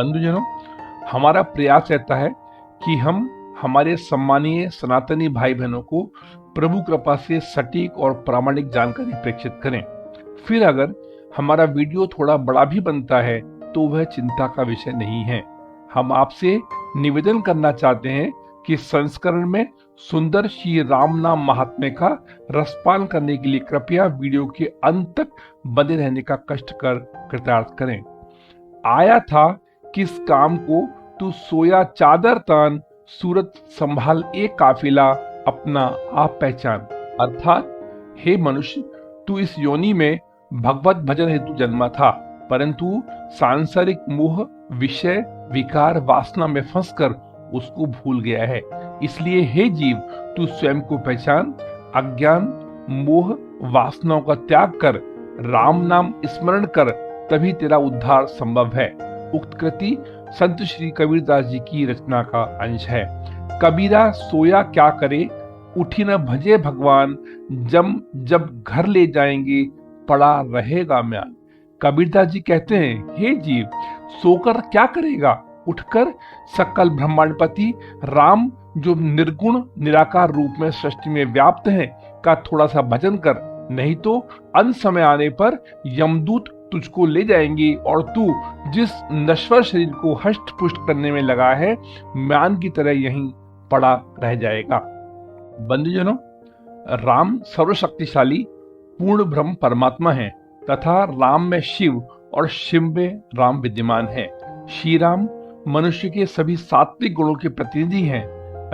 बंधुजनों, हमारा प्रयास रहता है कि हम हमारे सम्मानीय सनातनी भाई बहनों को प्रभु कृपा से सटीक और प्रामाणिक जानकारी प्रेषित करें। फिर अगर हमारा वीडियो थोड़ा बड़ा भी बनता है तो वह चिंता का विषय नहीं है। हम आपसे निवेदन करना चाहते हैं कि संस्करण में सुंदर श्री राम नाम महात्म्य का रसपान करने के लिए कृपया वीडियो के अंत तक बने रहने का कष्ट कर कृतार्थ करें। आया था किस काम को तू सोया चादर तान, सूरत संभाल एक काफिला अपना आप पहचान। अर्थात हे मनुष्य, तू इस योनि में भगवत भजन हेतु जन्मा था, परंतु सांसारिक मोह, विषय, विकार, वासना में फंसकर उसको भूल गया है। इसलिए हे जीव, तू स्वयं को पहचान, अज्ञान, मोह, वासनाओं का त्याग कर राम नाम स्मरण कर, तभी तेरा उद्धार संभव है। उक्त कृति संत श्री कबीरदास जी की रचना का अंश है। कबीरा सोया क्या करे, उठी न भजे भगवान, जब घर ले जाएंगे पड़ा रहेगा म्यान। कबीरदास जी कहते हैं, हे जीव, सोकर क्या करेगा, उठकर सकल ब्रह्मांडपति राम जो निर्गुण निराकार रूप में सृष्टि में व्याप्त हैं का थोड़ा सा भजन कर, नहीं तो अंत समय आने पर यमदूत तुझको ले जाएंगे और तू जिस नश्वर शरीर को हष्ट पुष्ट करने में लगा है, म्यान की तरह यहीं पड़ा रह जाएगा। बंधुजनों, राम सर्वशक्तिशाली पूर्ण ब्रह्म परमात्मा है तथा राम में शिव और शिव में राम विद्यमान है। श्री राम मनुष्य के सभी सात्विक गुणों के प्रतिनिधि हैं।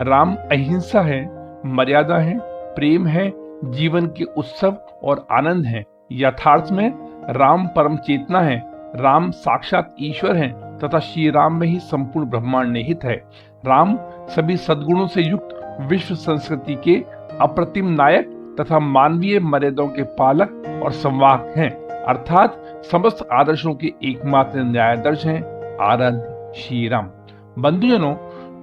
राम अहिंसा है, मर्यादा है, प्रेम है, जीवन के उत्सव और आनंद है। यथार्थ में राम परम चेतना है, राम साक्षात ईश्वर है तथा श्री राम में ही संपूर्ण ब्रह्मांड निहित है। राम सभी सद्गुणों से युक्त विश्व संस्कृति के अप्रतिम नायक तथा मानवीय मर्यादाओं के पालक और संवाहक हैं, अर्थात समस्त आदर्शों के एकमात्र न्यायाधीश हैं। आराध्य श्री राम। बंधुजनों,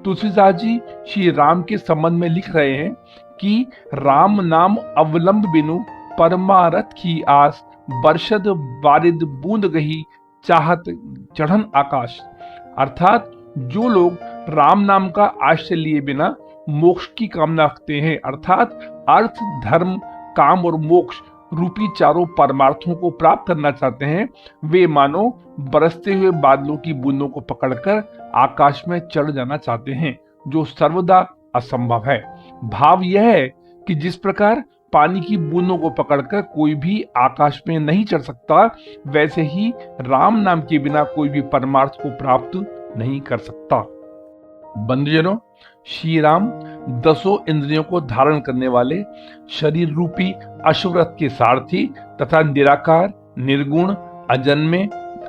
तुलसीदास जी श्री राम के संबंध में लिख रहे हैं कि राम नाम अवलंब बिनु परमारथ की आस, बरसद बारिद बूंद गही चाहत चढ़न आकाश। अर्थात जो लोग राम नाम का आश्रय लिए बिना मोक्ष की कामना रखते हैं, अर्थात अर्थ, धर्म, काम और मोक्ष रूपी चारों परमार्थों को प्राप्त करना चाहते हैं, वे मानो बरसते हुए बादलों की बूंदों को पकड़कर आकाश में चढ़ जाना चाहते हैं, जो सर्वदा असंभव है। भाव यह है कि जिस प्रकार पानी की बूंदों को पकड़कर कोई भी आकाश में नहीं चढ़ सकता, वैसे ही राम नाम के बिना कोई भी परमार्थ को प्राप्त नहीं कर सकता। बंधुजनों, श्री राम 10 इंद्रियों को धारण करने वाले शरीर रूपी अश्वरथ के सारथी तथा निराकार, निर्गुण, अजन्मे,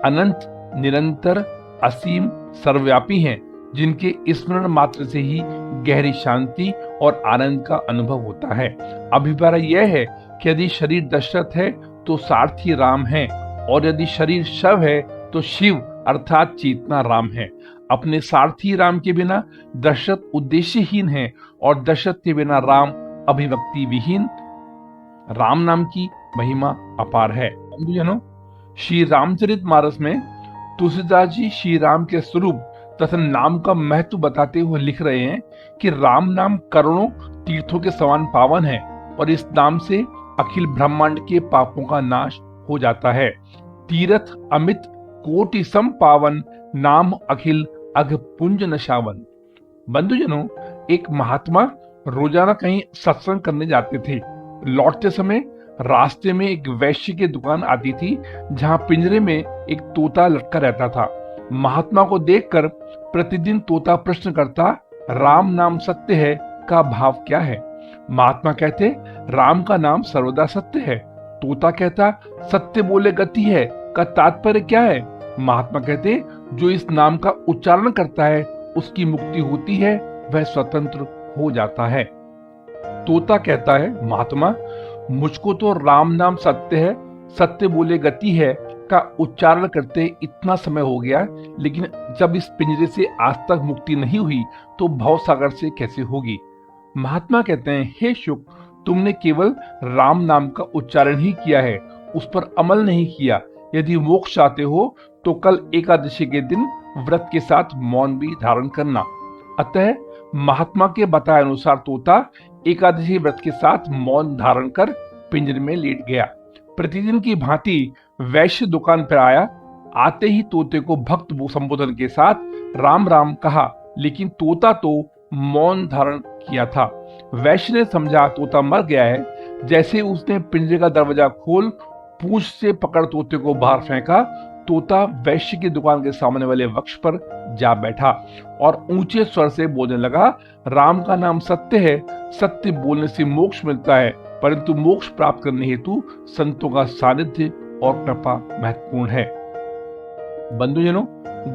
अनंत, निरंतर, असीम, सर्वव्यापी हैं, जिनके स्मरण मात्र से ही गहरी शांति और आनंद का अनुभव होता है। अभिप्राय यह है कि यदि शरीर दशरथ है तो सारथी राम है, और यदि शरीर शव है तो शिव अर्थात चेतना राम है। अपने सारथी राम के बिना दशरथ उद्देश्यहीन है और दशरथ के बिना राम अभिव्यक्ति विहीन। राम नाम की महिमा अपार है। बंधुजनों, श्री रामचरितमानस में तुलसीदास जी श्री राम के स्वरूप तथा नाम का महत्व बताते हुए लिख रहे हैं कि राम नाम करोड़ों तीर्थों के समान पावन है और इस नाम से अखिल ब्रह्मांड के पापों का नाश हो जाता है। तीर्थ अमित कोटि सम पावन, नाम अखिल अघ पुंज नशावन। बंधुजनों, एक महात्मा रोजाना कहीं सत्संग करने जाते थे। लौटते समय रास्ते में एक वैश्य की दुकान आती थी, जहां पिंजरे में एक तोता लटका रहता था। महात्मा को देखकर प्रतिदिन तोता प्रश्न करता, राम नाम सत्य है का भाव क्या है? महात्मा कहते, राम का नाम सर्वदा सत्य है। तोता कहता, सत्य बोले गति है का तात्पर्य क्या है? महात्मा कहते, जो इस नाम का उच्चारण करता है उसकी मुक्ति होती है, वह स्वतंत्र हो जाता है। तोता कहता है, महात्मा, मुझको तो राम नाम सत्य है, सत्य बोले गति है का उच्चारण करते इतना समय हो गया, लेकिन जब इस पिंजरे से आज तक मुक्ति नहीं हुई तो भव सागर से कैसे होगी? महात्मा कहते हैं, हे शुक, तुमने केवल राम नाम का उच्चारण ही किया है, उस पर अमल नहीं किया। यदि मोक्ष चाहते हो तो कल एकादशी के दिन व्रत के साथ मौन भी धारण करना। अतः महात्मा के बताए अनुसार तोता एकादशी व्रत के साथ मौन धारण कर पिंजरे में लेट गया। प्रतिदिन की भांति वैश्य दुकान पर आया। आते ही तोते को भक्त संबोधन के साथ राम राम कहा, लेकिन तोता तो मौन धारण किया था। वैश्य ने समझा तोता मर गया है। जैसे उसने पिंजरे का दरवाजा खोल पूंछ से पकड़ तोते को बाहर फेंका, तोता वैश्य की दुकान के सामने वाले वृक्ष पर जा बैठा और ऊंचे स्वर से बोलने लगा, राम का नाम सत्य है, सत्य बोलने से मोक्ष मिलता है, परंतु मोक्ष प्राप्त करने हेतु संतों का सानिध्य और कृपा महत्वपूर्ण है। बंधुजनों,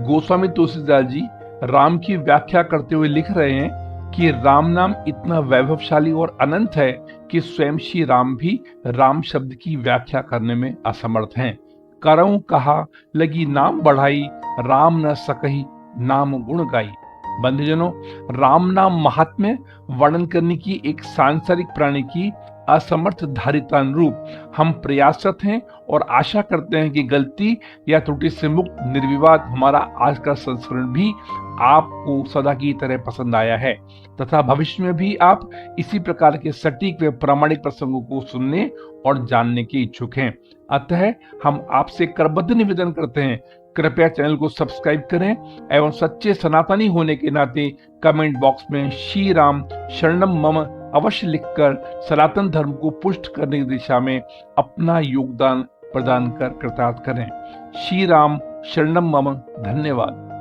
गोस्वामी तुलसीदास जी राम की व्याख्या करते हुए लिख रहे हैं कि राम नाम इतना वैभवशाली और अनंत है कि स्वयं श्री राम भी राम शब्द की व्याख्या करने में असमर्थ हैं। करऊं कहा लगी नाम बढ़ाई, राम न सकही नाम गुण गाई। बंधुजनों, राम नाम महात्म्य वर्णन करने की एक सांसारिक प्राणी की असमर्थ धारिता अनुरूप हम प्रयासरत हैं और आशा करते हैं कि गलती या त्रुटि से मुक्त निर्विवाद हमारा आज का संस्मरण भी आपको सदा की तरह पसंद आया है तथा भविष्य में भी आप इसी प्रकार के सटीक व प्रामाणिक प्रसंगों को सुनने और जानने के इच्छुक हैं। अतः हम आपसे करबद्ध निवेदन करते हैं, कृपया चैनल को सब्सक्राइब करें एवं सच्चे सनातनी होने के नाते कमेंट बॉक्स में श्री राम शरणम मम अवश्य लिखकर सनातन धर्म को पुष्ट करने की दिशा में अपना योगदान प्रदान कर कृतार्थ करें। श्री राम शरणम मम। धन्यवाद।